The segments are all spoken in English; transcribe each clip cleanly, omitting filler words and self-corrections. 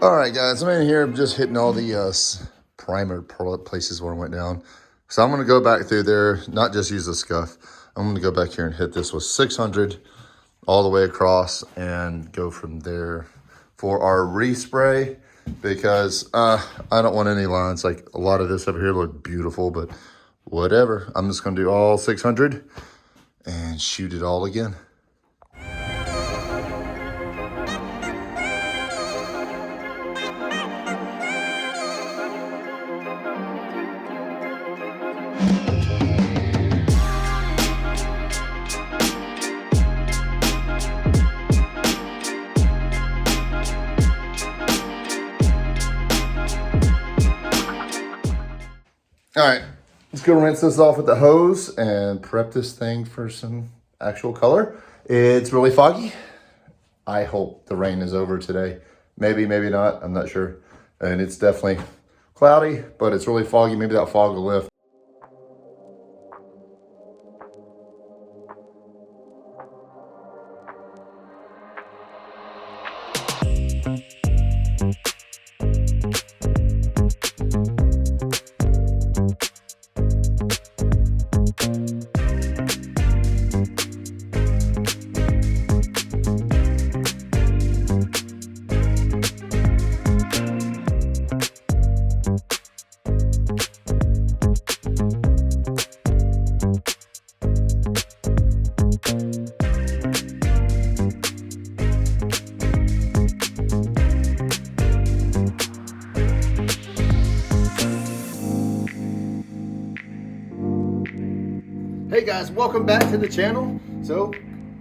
All right, guys, I'm in here just hitting all the primer places where I went down. So I'm going to go back through there, not just use the scuff. I'm going to go back here and hit this with 600 all the way across and go from there for our respray because I don't want any lines. Like a lot of this over here look beautiful, but whatever. I'm just going to do all 600 and shoot it all again. All right, let's go rinse this off with the hose and prep this thing for some actual color. It's really foggy. I hope the rain is over today. Maybe, maybe not, I'm not sure. And it's definitely cloudy, but it's really foggy. Maybe that fog will lift. Hey guys, welcome back to the channel. So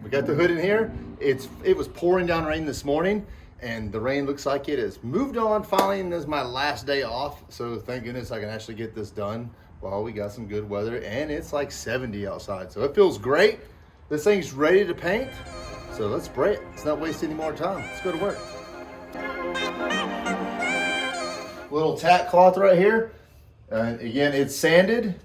we got the hood in here. It was pouring down rain this morning and the rain looks like it has moved on finally, and this is my last day off. So thank goodness I can actually get this done while we got some good weather, and it's like 70 outside. So it feels great. This thing's ready to paint. So let's spray it. Let's not waste any more time. Let's go to work. Little tack cloth right here. And again, it's sanded.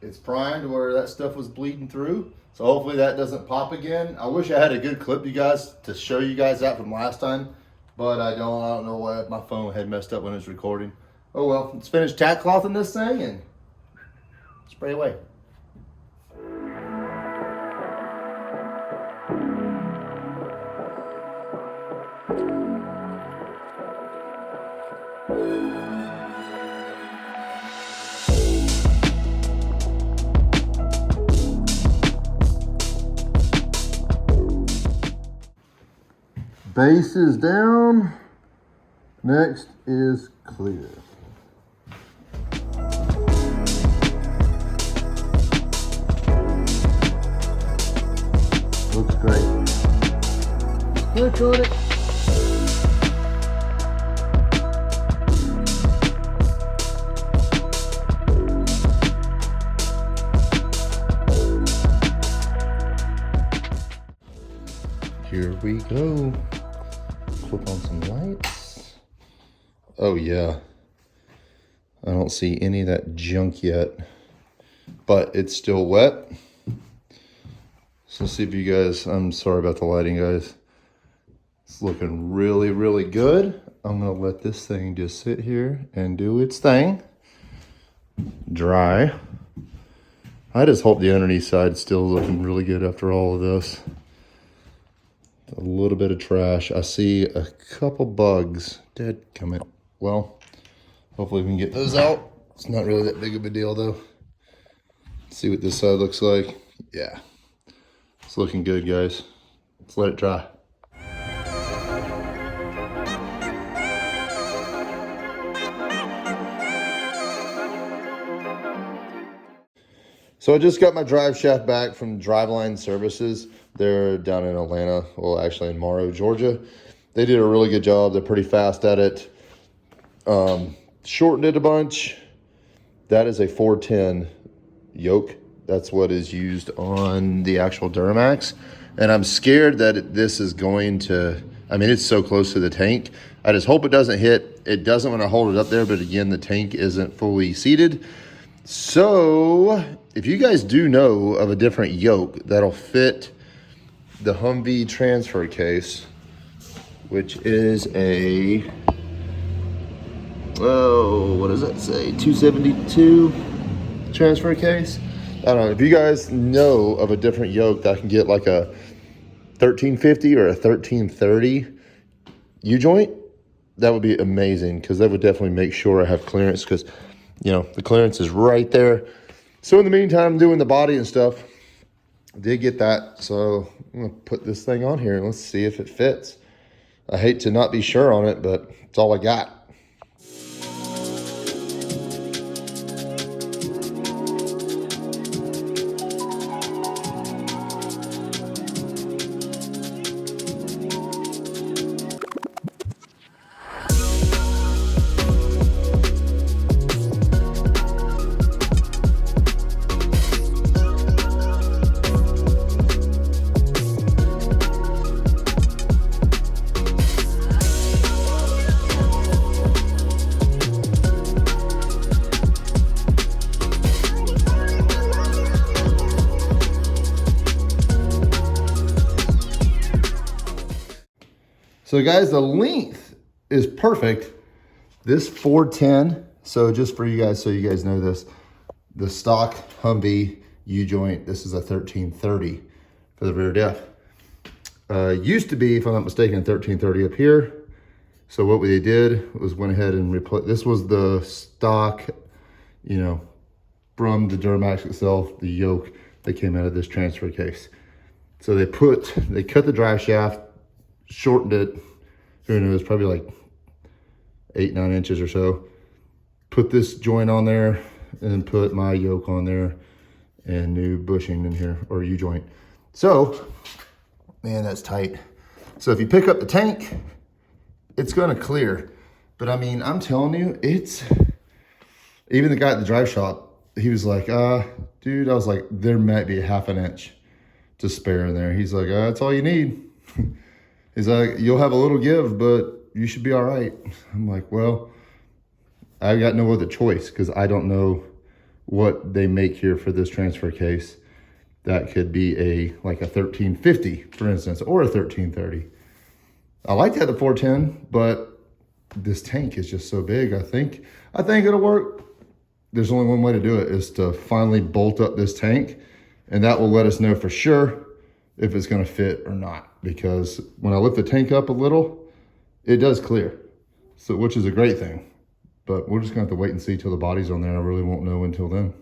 It's primed where that stuff was bleeding through. So hopefully that doesn't pop again. I wish I had a good clip, you guys, to show you guys that from last time, but I don't know why my phone had messed up when it was recording. Oh well, let's finish tack clothing this thing and spray away. Base is down. Next is clear. Looks great. Click on it. Here we go. Flip on some lights. Oh yeah. I don't see any of that junk yet, but it's still wet. So let's see if you guys, I'm sorry about the lighting, guys. It's looking really, really good. I'm gonna let this thing just sit here and do its thing. Dry. I just hope the underneath side's still looking really good after all of this. A little bit of trash. I see a couple bugs. Dadgummit. Well, hopefully we can get those out. It's not really that big of a deal though. Let's see what this side looks like. Yeah, it's looking good, guys. Let's let it dry. So I just got my Driveshaft back from Driveline Services. They're down in Atlanta, well actually in Morrow, Georgia. They did a really good job. They're pretty fast at it. Shortened it a bunch. That is a 410 yoke. That's what is used on the actual Duramax. And I'm scared that this is going to, I mean, it's so close to the tank. I just hope it doesn't hit. It doesn't when I hold it up there, but again, the tank isn't fully seated. So if you guys do know of a different yoke that'll fit the Humvee transfer case, which is a oh, what does that say? 272 transfer case. I don't know. If you guys know of a different yoke that can get like a 1350 or a 1330 U-joint, that would be amazing, because that would definitely make sure I have clearance, because, you know, the clearance is right there. So in the meantime, doing the body and stuff, I did get that. So I'm going to put this thing on here and let's see if it fits. I hate to not be sure on it, but it's all I got. So guys, the length is perfect. This 410, so just for you guys, so you guys know this, the stock Humvee U-joint, this is a 1330 for the rear def. Used to be, if I'm not mistaken, 1330 up here. So what we did was went ahead and replaced, this was the stock, you know, from the Duramax itself, the yoke that came out of this transfer case. So they cut the drive shaft, shortened it, who knows, probably like 8-9 inches or so. Put this joint on there and put my yoke on there and new bushing in here, or U-joint. So, man, that's tight. So if you pick up the tank, it's gonna clear. But I mean, I'm telling you, it's, even the guy at the drive shop, he was like, dude, I was like, there might be a ½ an inch to spare in there. He's like, that's all you need. He's like, you'll have a little give, but you should be all right. I'm like, well, I got no other choice, because I don't know what they make here for this transfer case. That could be like a 1350, for instance, or a 1330. I like to have the 410, but this tank is just so big. I think it'll work. There's only one way to do it, is to finally bolt up this tank, and that will let us know for sure if it's gonna fit or not. Because when I lift the tank up a little, it does clear, so, which is a great thing. But we're just gonna have to wait and see till the body's on there. I really won't know until then.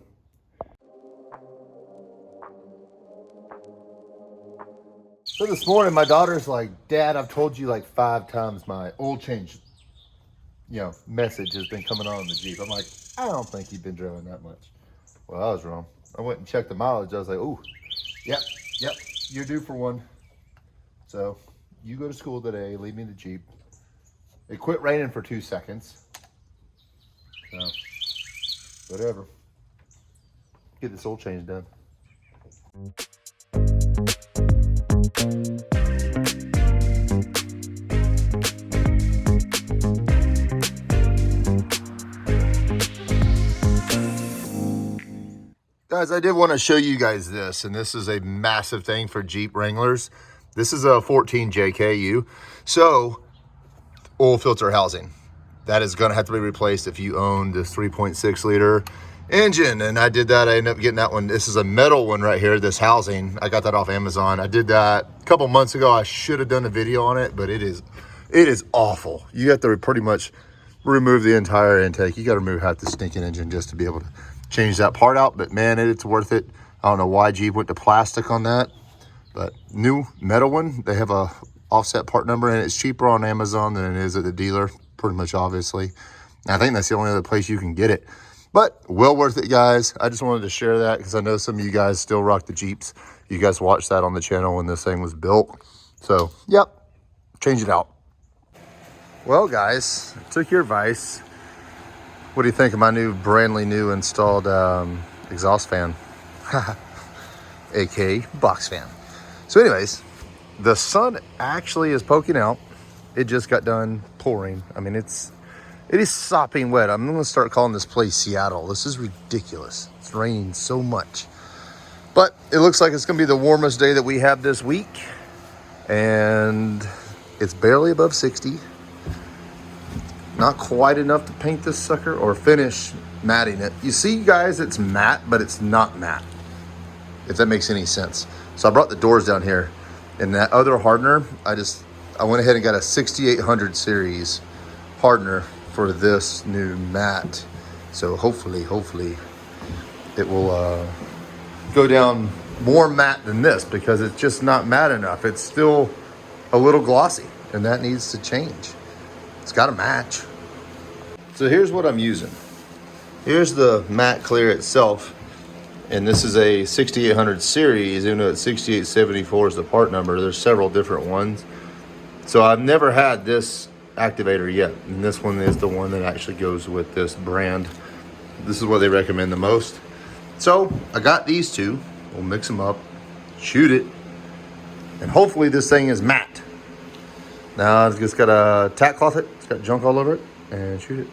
So this morning, my daughter's like, Dad, I've told you like 5 times my oil change, you know, message has been coming on in the Jeep. I'm like, I don't think you've been driving that much. Well, I was wrong. I went and checked the mileage. I was like, oh, yep, you're due for one. So you go to school today, leave me the Jeep. It quit raining for 2 seconds. So, whatever. Get this oil change done. Guys, I did want to show you guys this, and this is a massive thing for Jeep Wranglers. This is a 14 JKU. So, oil filter housing. That is going to have to be replaced if you own this 3.6 liter engine. And I did that. I ended up getting that one. This is a metal one right here, this housing. I got that off Amazon. I did that a couple months ago. I should have done a video on it, but it is awful. You have to pretty much remove the entire intake. You got to remove half the stinking engine just to be able to change that part out. But man, it's worth it. I don't know why Jeep went to plastic on that, but new metal one, they have a offset part number, and it's cheaper on Amazon than it is at the dealer, pretty much, obviously. And I think that's the only other place you can get it, but well worth it, guys. I just wanted to share that because I know some of you guys still rock the Jeeps. You guys watched that on the channel when this thing was built. So yep, change it out. Well, guys, I took your advice. What do you think of my new, brandly new installed exhaust fan? AKA box fan. So anyways, the sun actually is poking out. It just got done pouring. I mean, it is sopping wet. I'm gonna start calling this place Seattle. This is ridiculous. It's raining so much. But it looks like it's gonna be the warmest day that we have this week. And it's barely above 60. Not quite enough to paint this sucker or finish matting it. You see, guys, it's matte, but it's not matte, if that makes any sense. So I brought the doors down here, and that other hardener, I went ahead and got a 6800 series hardener for this new matte. So hopefully it will go down more matte than this, because it's just not matte enough. It's still a little glossy, and that needs to change. It's got to match. So here's what I'm using. Here's the matte clear itself, and this is a 6800 series, even though it's 6874 is the part number. There's several different ones. So I've never had this activator yet, and this one is the one that actually goes with this brand. This is what they recommend the most. So I got these two. We'll mix them up, shoot it, and hopefully this thing is matte. Now it's just got a tack cloth it. It's got junk all over it, and shoot it.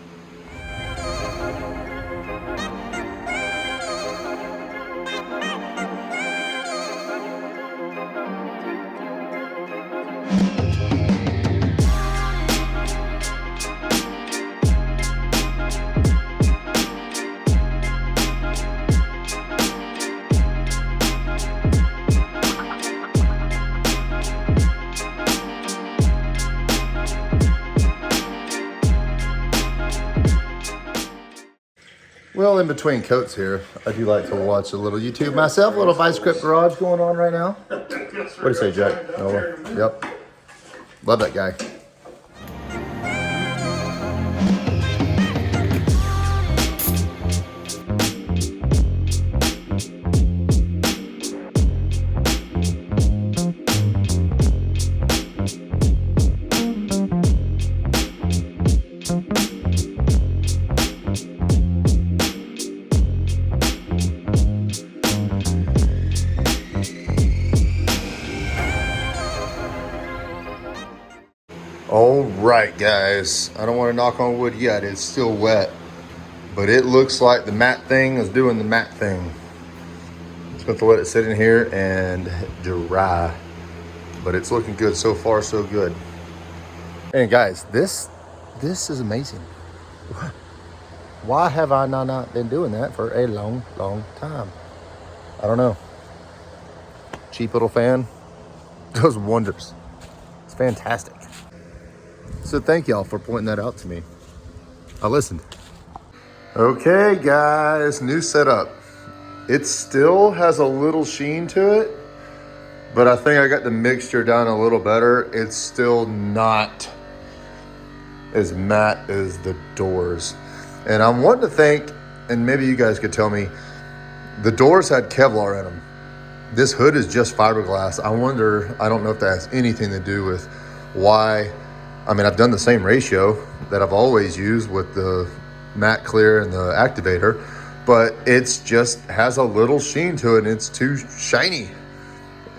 Well, in between coats here, I do like to watch a little YouTube myself, a little Vice Grip Garage going on right now. What do you say, Jack? Noah? Yep. Love that guy. All right, guys, I don't want to knock on wood yet. It's still wet, but it looks like the matte thing is doing the matte thing. Just going to let it sit in here and dry, but it's looking good so far, so good. And guys, this is amazing. Why have I not been doing that for a long time? I don't know. Cheap little fan does wonders. It's fantastic. So thank y'all for pointing that out to me. I listened. Okay, guys, new setup. It still has a little sheen to it, but I think I got the mixture down a little better. It's still not as matte as the doors. And I'm wanting to think, and maybe you guys could tell me, the doors had Kevlar in them. This hood is just fiberglass. I don't know if that has anything to do with why. I mean, I've done the same ratio that I've always used with the matte clear and the activator, but it's just has a little sheen to it, and it's too shiny.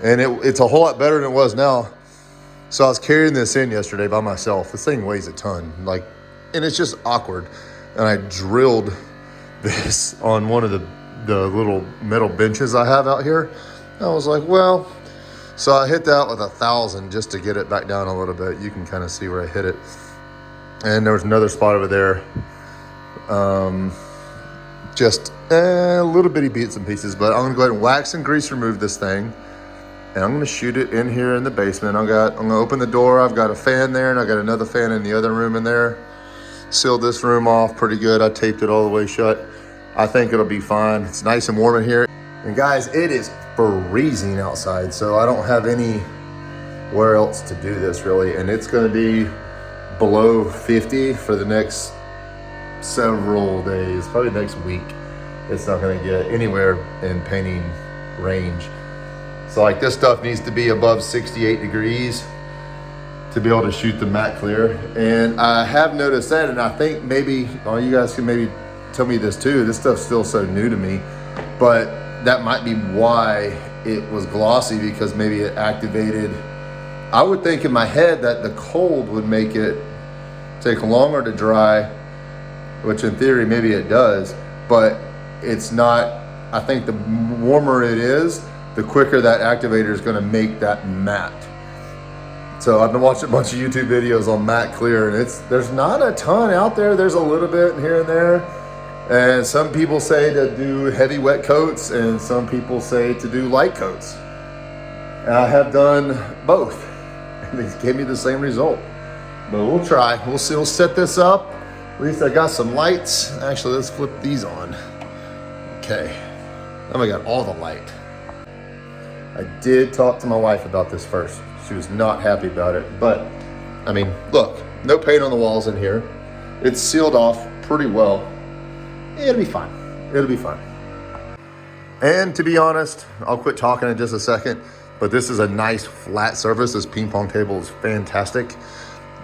And it's a whole lot better than it was now. So I was carrying this in yesterday by myself. This thing weighs a ton, and it's just awkward. And I drilled this on one of the little metal benches I have out here. I was like, well, so I hit that with 1,000 just to get it back down a little bit. You can kind of see where I hit it. And there was another spot over there. Just a little bitty bits and pieces, but I'm gonna go ahead and wax and grease remove this thing. And I'm gonna shoot it in here in the basement. I'm gonna open the door. I've got a fan there, and I got another fan in the other room in there. Sealed this room off pretty good. I taped it all the way shut. I think it'll be fine. It's nice and warm in here. And guys, it is freezing outside, so I don't have anywhere else to do this really. And it's gonna be below 50 for the next several days, probably next week. It's not gonna get anywhere in painting range. So like this stuff needs to be above 68 degrees to be able to shoot the matte clear. And I have noticed that, and I think maybe, you guys can maybe tell me this too, this stuff's still so new to me, but that might be why it was glossy, because maybe it activated. I would think in my head that the cold would make it take longer to dry, which in theory maybe it does, but it's not. I think the warmer it is, the quicker that activator is gonna make that matte. So I've been watching a bunch of YouTube videos on matte clear, and there's not a ton out there. There's a little bit here and there. And some people say to do heavy wet coats, and some people say to do light coats. And I have done both, and they gave me the same result. But we'll try. We'll see. We'll set this up. At least I got some lights. Actually, let's flip these on. Okay. Now I got all the light. I did talk to my wife about this first. She was not happy about it, but I mean, look, no paint on the walls in here. It's sealed off pretty well. It'll be fine. It'll be fine. And to be honest, I'll quit talking in just a second, but this is a nice flat surface. This ping pong table is fantastic,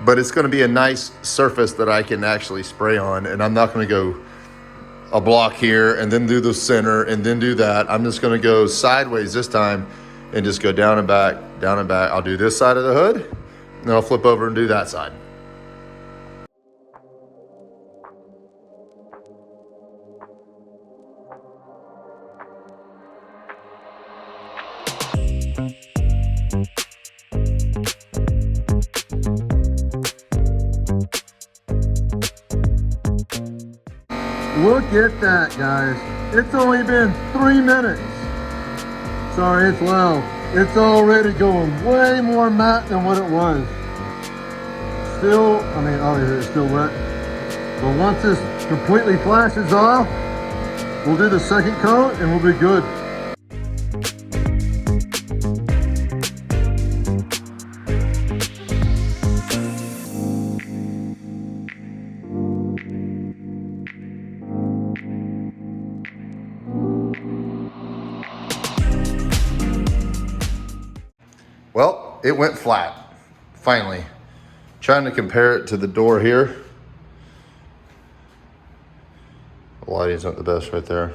but it's gonna be a nice surface that I can actually spray on, and I'm not gonna go a block here and then do the center and then do that. I'm just gonna go sideways this time and just go down and back, down and back. I'll do this side of the hood, and then I'll flip over and do that side. Look at that, guys. It's only been 3 minutes. Sorry, it's loud. It's already going way more matte than what it was. Still, I mean, obviously it's still wet. But once this completely flashes off, we'll do the second coat and we'll be good. Well, it went flat, finally. Trying to compare it to the door here. The lighting's not the best right there.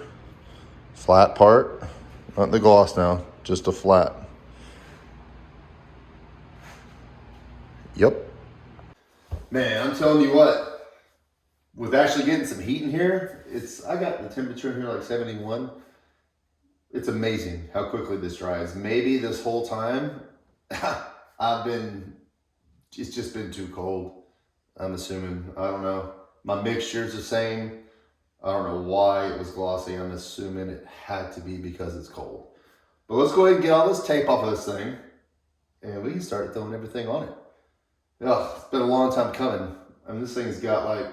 Flat part, not the gloss now, just a flat. Yep. Man, I'm telling you what, with actually getting some heat in here, I got the temperature in here like 71. It's amazing how quickly this dries. Maybe this whole time, it's just been too cold, I'm assuming. I don't know. My mixture's the same. I don't know why it was glossy. I'm assuming it had to be because it's cold. But let's go ahead and get all this tape off of this thing, and we can start throwing everything on it. Ugh, it's been a long time coming. I mean, this thing's got like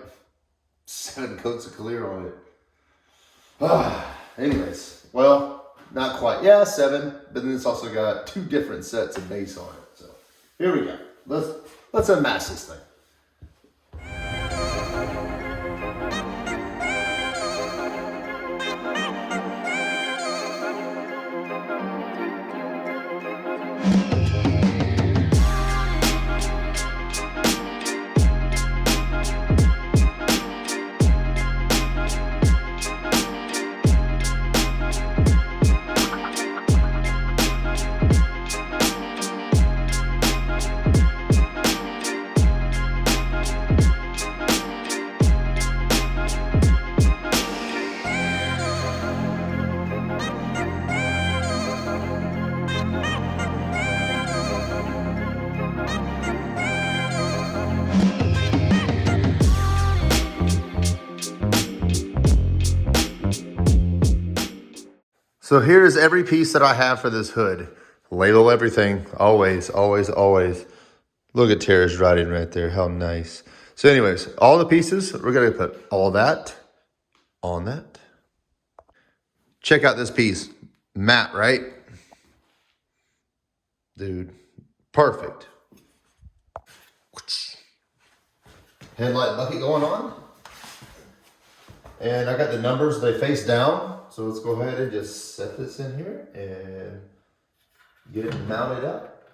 7 coats of clear on it. Anyways, well, not quite. Yeah, 7, but then it's also got 2 different sets of base on it. So here we go. Let's unmask this thing. So here's every piece that I have for this hood. Label everything, always, always, always. Look at Tara's writing right there, how nice. So anyways, all the pieces, we're gonna put all that on that. Check out this piece, matte, right? Dude, perfect. Headlight bucket going on. And I got the numbers, they face down. So let's go ahead and just set this in here and get it mounted up.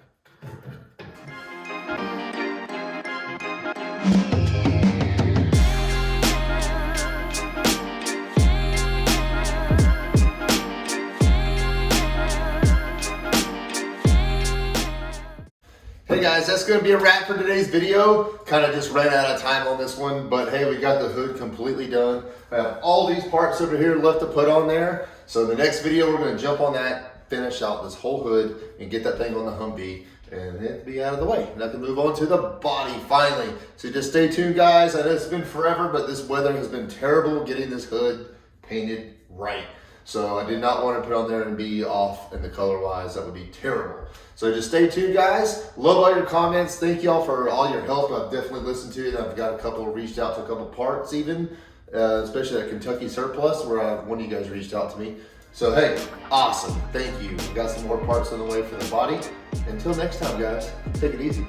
Hey guys, that's going to be a wrap for today's video. Kind of just ran out of time on this one, but hey, we got the hood completely done. I have all these parts over here left to put on there. So in the next video, we're going to jump on that, finish out this whole hood, and get that thing on the Humvee. and it be out of the way. And I can move on to the body finally. So just stay tuned, guys. I know it's been forever, but this weather has been terrible getting this hood painted right. So I did not want to put on there and be off in the color wise. That would be terrible. So just stay tuned, guys. Love all your comments. Thank y'all for all your help. I've definitely listened to it. I've got a couple, reached out to a couple parts even, especially at Kentucky Surplus, where one of you guys reached out to me. So hey, awesome. Thank you. Got some more parts on the way for the body. Until next time, guys, take it easy.